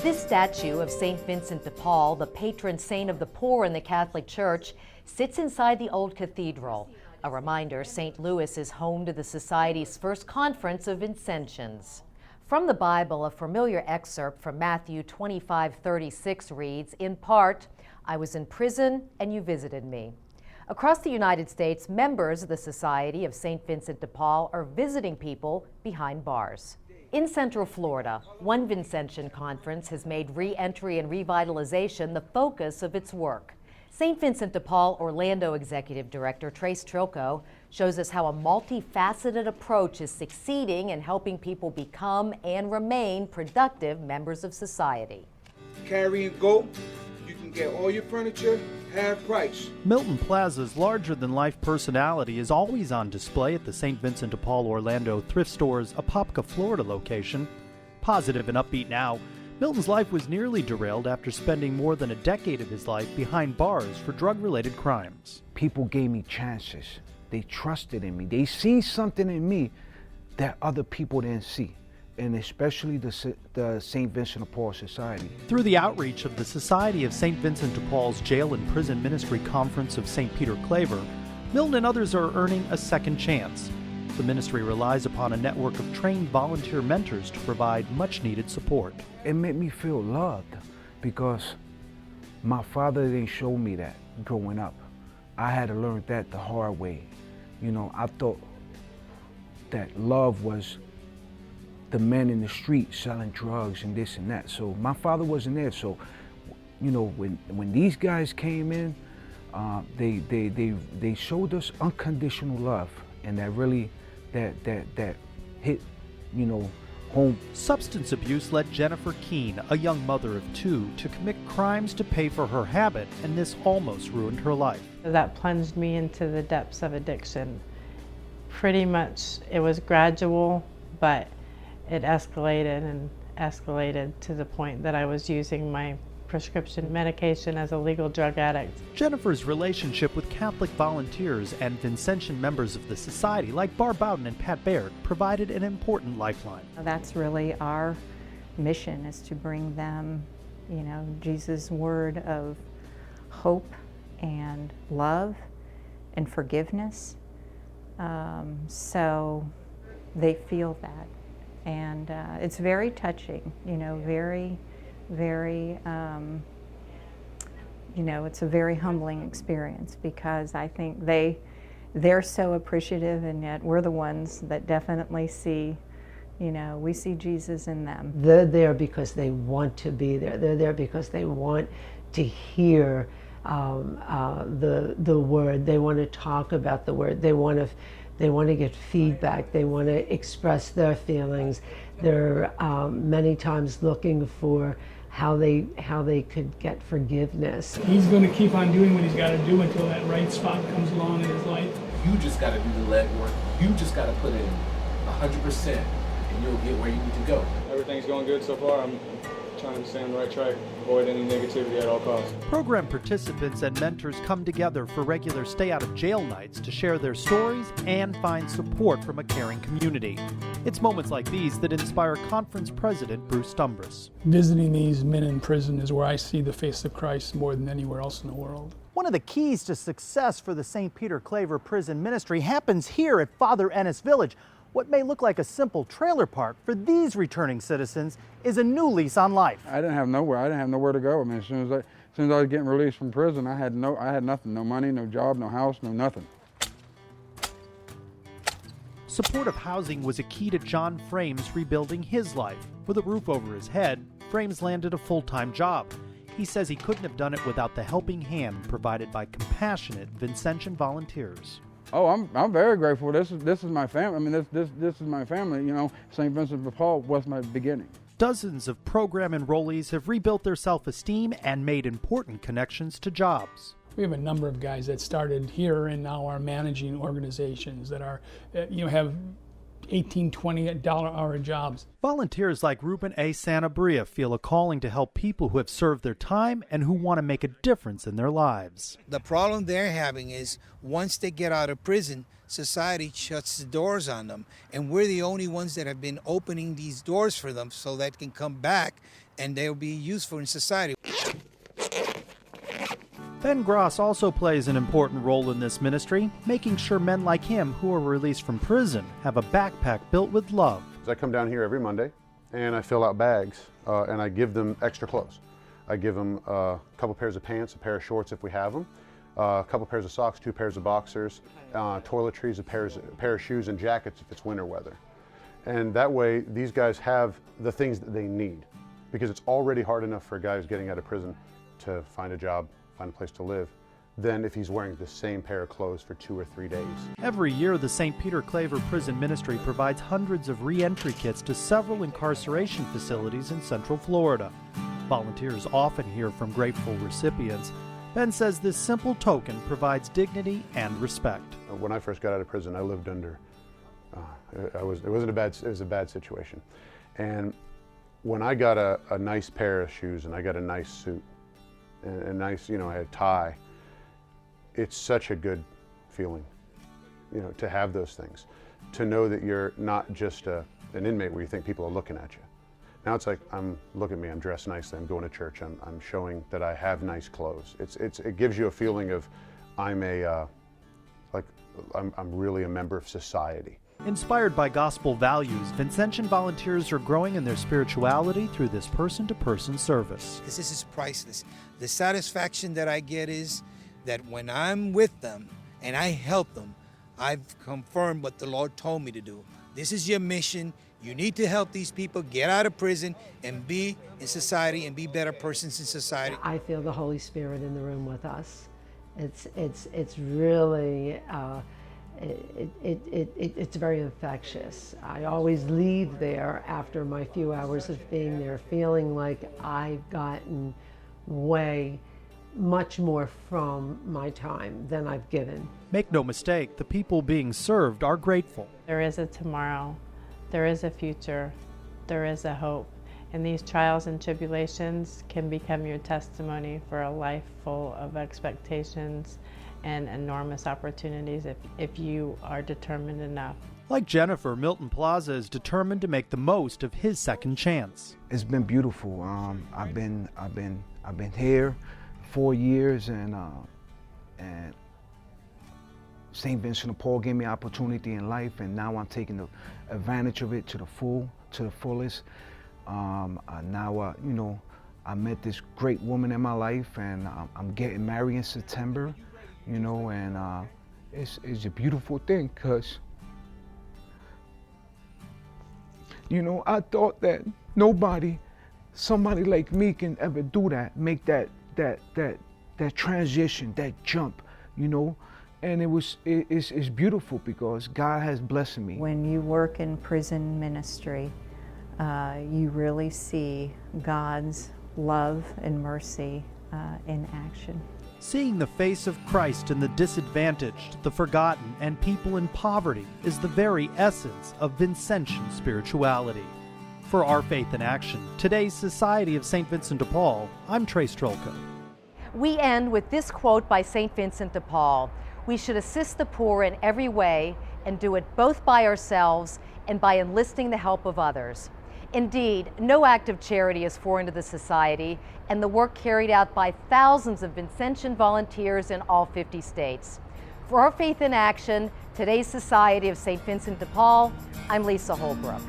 This statue of St. Vincent de Paul, the patron saint of the poor in the Catholic Church, sits inside the old cathedral. A reminder, St. Louis is home to the Society's first conference of Vincentians. From the Bible, a familiar excerpt from Matthew 25:36 reads, in part, I was in prison and you visited me. Across the United States, members of the Society of St. Vincent de Paul are visiting people behind bars. In Central Florida, one Vincentian Conference has made re-entry and revitalization the focus of its work. St. Vincent de Paul Orlando Executive Director Trace Trilco shows us how a multifaceted approach is succeeding in helping people become and remain productive members of society. Carry and go, you can get all your furniture half price. Milton Plaza's larger-than-life personality is always on display at the St. Vincent de Paul Orlando thrift store's Apopka, Florida location. Positive and upbeat now, Milton's life was nearly derailed after spending more than a decade of his life behind bars for drug-related crimes. People gave me chances. They trusted in me. They seen something in me that other people didn't see, and especially the St. Vincent de Paul Society. Through the outreach of the Society of St. Vincent de Paul's Jail and Prison Ministry Conference of St. Peter Claver, Milton and others are earning a second chance. The ministry relies upon a network of trained volunteer mentors to provide much-needed support. It made me feel loved because my father didn't show me that growing up. I had to learn that the hard way. You know, I thought that love was the men in the street selling drugs and this and that. So my father wasn't there. So, you know, when these guys came in, they showed us unconditional love, and that really that hit, you know, home. Substance abuse led Jennifer Keene, a young mother of two, to commit crimes to pay for her habit, and this almost ruined her life. That plunged me into the depths of addiction. Pretty much it was gradual, but it escalated and escalated to the point that I was using my prescription medication as a legal drug addict. Jennifer's relationship with Catholic volunteers and Vincentian members of the Society, like Barb Bowden and Pat Baird, provided an important lifeline. That's really our mission, is to bring them, you know, Jesus' word of hope and love and forgiveness. So they feel that. And it's very touching, you know, very, you know, it's a very humbling experience, because I think they're so appreciative, and yet we're the ones that definitely see, you know, we see Jesus in them. They're there because they want to be there. They're there because they want to hear the word. They want to talk about the word. They want to get feedback. They want to express their feelings. They're many times looking for how they could get forgiveness. He's going to keep on doing what he's got to do until that right spot comes along in his life. You just got to do the lead work. You just got to put in 100%, and you'll get where you need to go. Everything's going good so far. I'm trying to stay on the right track, avoid any negativity at all costs. Program participants and mentors come together for regular stay-out-of-jail nights to share their stories and find support from a caring community. It's moments like these that inspire conference president Bruce Stumbris. Visiting these men in prison is where I see the face of Christ more than anywhere else in the world. One of the keys to success for the St. Peter Claver Prison Ministry happens here at Father Ennis Village. What may look like a simple trailer park for these returning citizens is a new lease on life. I didn't have nowhere to go. I mean, as soon as I was getting released from prison, I had nothing, no money, no job, no house, no nothing. Supportive housing was a key to John Frames rebuilding his life. With a roof over his head, Frames landed a full-time job. He says he couldn't have done it without the helping hand provided by compassionate Vincentian volunteers. Oh, I'm very grateful. This is my family. I mean, this is my family. You know, St. Vincent de Paul was my beginning. Dozens of program enrollees have rebuilt their self-esteem and made important connections to jobs. We have a number of guys that started here and now are managing organizations that are, you know, have $18, $20 hour jobs. Volunteers like Ruben A. Sanabria feel a calling to help people who have served their time and who want to make a difference in their lives. The problem they're having is once they get out of prison, society shuts the doors on them, and we're the only ones that have been opening these doors for them so that can come back and they'll be useful in society. Ben Gross also plays an important role in this ministry, making sure men like him who are released from prison have a backpack built with love. I come down here every Monday and I fill out bags and I give them extra clothes. I give them a couple pairs of pants, a pair of shorts if we have them, a couple pairs of socks, 2 pairs of boxers, toiletries, a pair of shoes and jackets if it's winter weather. And that way these guys have the things that they need, because it's already hard enough for a guy who's getting out of prison to find a job, find a place to live, than if he's wearing the same pair of clothes for 2 or 3 days. Every year, the St. Peter Claver Prison Ministry provides hundreds of re-entry kits to several incarceration facilities in Central Florida. Volunteers often hear from grateful recipients. Ben says this simple token provides dignity and respect. When I first got out of prison, I lived under, it was a bad situation. And when I got a nice pair of shoes and I got a nice suit, and a nice, I had a tie, it's such a good feeling, to have those things. To know that you're not just an inmate where you think people are looking at you. Now it's like, look at me, I'm dressed nicely, I'm going to church, I'm showing that I have nice clothes. It gives you a feeling of, I'm really a member of society. Inspired by gospel values, Vincentian volunteers are growing in their spirituality through this person-to-person service. This is priceless. The satisfaction that I get is that when I'm with them and I help them, I've confirmed what the Lord told me to do. This is your mission. You need to help these people get out of prison and be in society and be better persons in society. I feel the Holy Spirit in the room with us. It's really, it's very infectious. I always leave there after my few hours of being there feeling like I've gotten way much more from my time than I've given. Make no mistake, the people being served are grateful. There is a tomorrow, there is a future, there is a hope, and these trials and tribulations can become your testimony for a life full of expectations and enormous opportunities if you are determined enough. Like Jennifer, Milton Plaza is determined to make the most of his second chance. It's been beautiful. I've been here 4 years, and St. Vincent de Paul gave me opportunity in life, and now I'm taking the advantage of it to the fullest. Now, I met this great woman in my life, and I'm getting married in September, and it's a beautiful thing, because, I thought that somebody like me can ever do that, make that transition, that jump, and it's beautiful because God has blessed me. When you work in prison ministry, you really see God's love and mercy in action. Seeing the face of Christ in the disadvantaged, the forgotten, and people in poverty is the very essence of Vincentian spirituality. For Our Faith in Action, today's Society of St. Vincent de Paul, I'm Trey Strelka. We end with this quote by St. Vincent de Paul: "We should assist the poor in every way and do it both by ourselves and by enlisting the help of others." Indeed, no act of charity is foreign to the Society and the work carried out by thousands of Vincentian volunteers in all 50 states. For Our Faith in Action, today's Society of St. Vincent de Paul, I'm Lisa Holbrook.